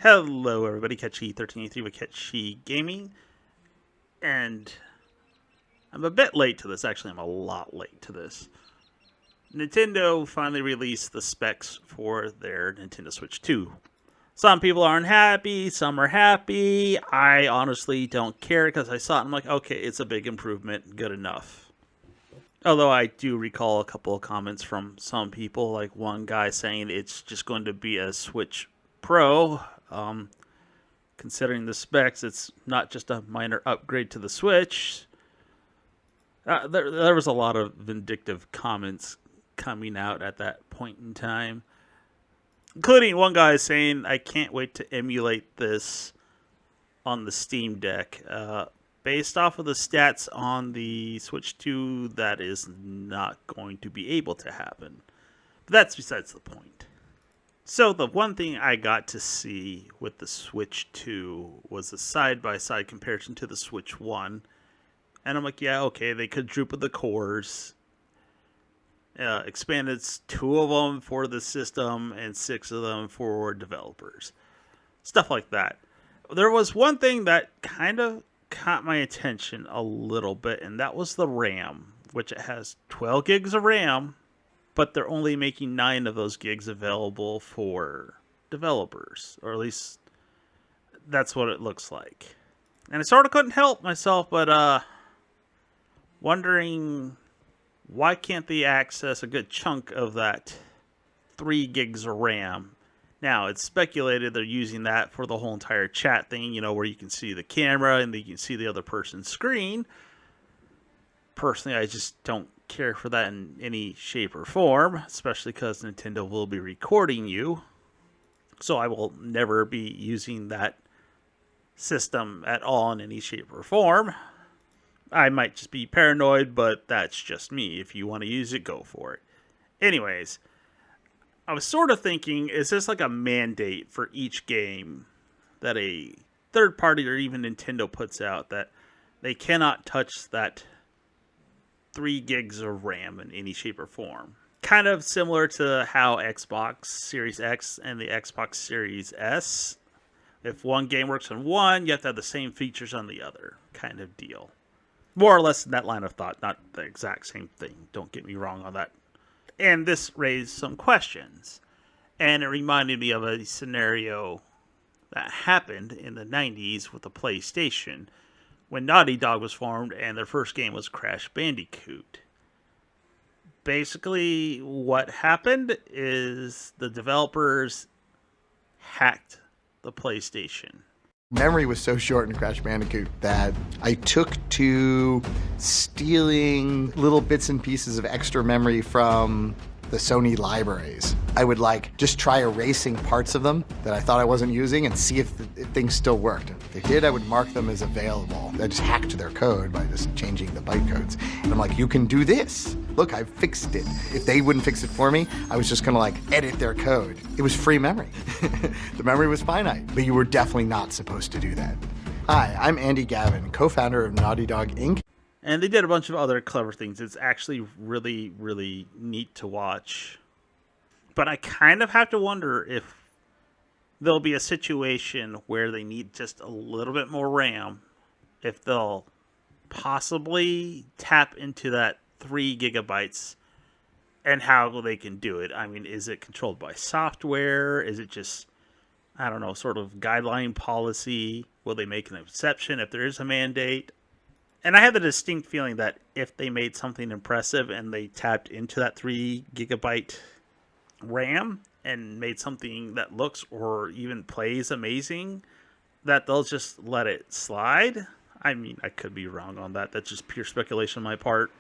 Hello everybody, Catchy1383 with Catchy Gaming, and I'm a bit late to this. Actually, I'm a lot late to this. Nintendo finally released the specs for their Nintendo Switch 2. Some people aren't happy, some are happy. I honestly don't care because I saw it and I'm like, okay, it's a big improvement, good enough. Although I do recall a couple of comments from some people, like one guy saying it's just going to be a Switch Pro. Considering the specs, it's not just a minor upgrade to the Switch. There was a lot of vindictive comments coming out at that point in time, including one guy saying, I can't wait to emulate this on the Steam Deck. Based off of the stats on the Switch 2, that is not going to be able to happen. But that's besides the point. So the one thing I got to see with the Switch 2 was a side-by-side comparison to the Switch 1. And I'm like, yeah, okay, they quadrupled the cores. Expanded 2 of them for the system and 6 of them for developers. Stuff like that. There was one thing that kind of caught my attention a little bit, and that was the RAM, which it has 12 gigs of RAM, but they're only making 9 of those gigs available for developers, or at least that's what it looks like. And I sort of couldn't help myself, but wondering why can't they access a good chunk of that 3 gigs of RAM? Now, it's speculated they're using that for the whole entire chat thing, where you can see the camera and you can see the other person's screen. Personally, I just don't care for that in any shape or form, especially because Nintendo will be recording you. So I will never be using that system at all in any shape or form. I might just be paranoid, but that's just me. If you want to use it, go for it. Anyways, I was sort of thinking, is this like a mandate for each game that a third party or even Nintendo puts out that they cannot touch that 3 gigs of RAM in any shape or form? Kind of similar to how Xbox Series X and the Xbox Series S, if one game works on one, you have to have the same features on the other, kind of deal. More or less in that line of thought, not the exact same thing. Don't get me wrong on that. And this raised some questions. And it reminded me of a scenario that happened in the 90s with the PlayStation, when Naughty Dog was formed and their first game was Crash Bandicoot. Basically, what happened is the developers hacked the PlayStation. Memory was so short in Crash Bandicoot that I took to stealing little bits and pieces of extra memory from the Sony libraries. I would just try erasing parts of them that I thought I wasn't using and see if things still worked. If they did, I would mark them as available. I just hacked their code by just changing the bytecodes. And I'm like, you can do this. Look, I fixed it. If they wouldn't fix it for me, I was just gonna edit their code. It was free memory. The memory was finite, but you were definitely not supposed to do that. Hi, I'm Andy Gavin, co-founder of Naughty Dog Inc. And they did a bunch of other clever things. It's actually really, really neat to watch. But I kind of have to wonder if there'll be a situation where they need just a little bit more RAM. If they'll possibly tap into that 3 gigabytes and how they can do it. I mean, is it controlled by software? Is it just, I don't know, sort of guideline policy? Will they make an exception if there is a mandate? And I have the distinct feeling that if they made something impressive and they tapped into that 3 gigabyte RAM and made something that looks or even plays amazing, that they'll just let it slide. I mean, I could be wrong on that. That's just pure speculation on my part.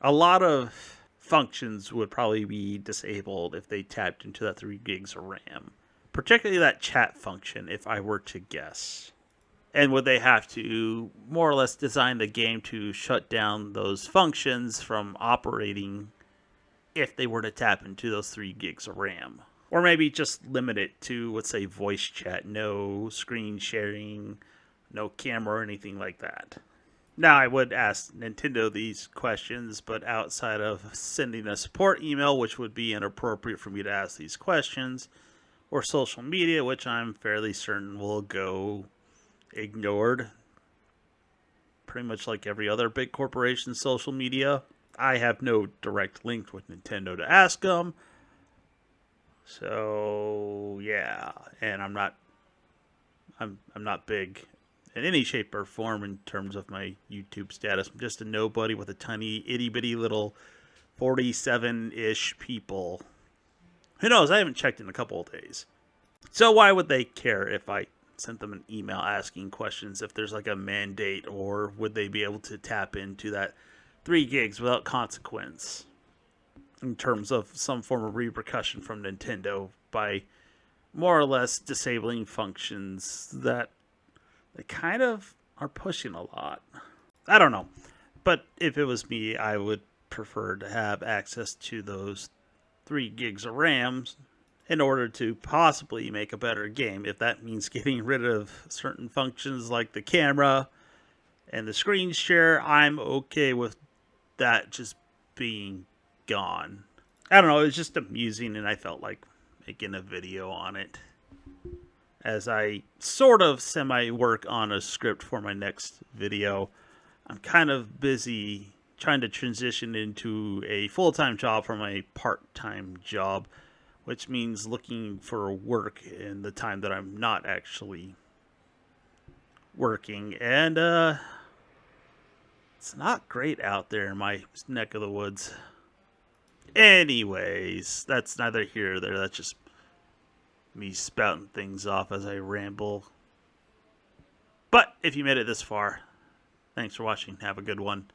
A lot of functions would probably be disabled if they tapped into that 3 gigs of RAM. Particularly that chat function, if I were to guess. And would they have to more or less design the game to shut down those functions from operating if they were to tap into those 3 gigs of RAM? Or maybe just limit it to, let's say, voice chat, no screen sharing, no camera or anything like that. Now, I would ask Nintendo these questions, but outside of sending a support email, which would be inappropriate for me to ask these questions, or social media, which I'm fairly certain will go ignored. Pretty much like every other big corporation's social media. I have no direct link with Nintendo to ask them. So yeah, and I'm not big in any shape or form in terms of my YouTube status. I'm just a nobody with a tiny itty bitty little 47-ish people. Who knows? I haven't checked in a couple of days. So why would they care if I sent them an email asking questions if there's like a mandate, or would they be able to tap into that 3 gigs without consequence in terms of some form of repercussion from Nintendo by more or less disabling functions that they kind of are pushing a lot? I don't know. But if it was me, I would prefer to have access to those 3 gigs of RAM in order to possibly make a better game. If that means getting rid of certain functions like the camera and the screen share, I'm okay with that just being gone. I don't know, it was just amusing and I felt like making a video on it as I sort of semi-work on a script for my next video. I'm kind of busy trying to transition into a full-time job from a part-time job, which means looking for work in the time that I'm not actually working. And it's not great out there in my neck of the woods. Anyways, that's neither here nor there. That's just me spouting things off as I ramble. But if you made it this far, thanks for watching. Have a good one.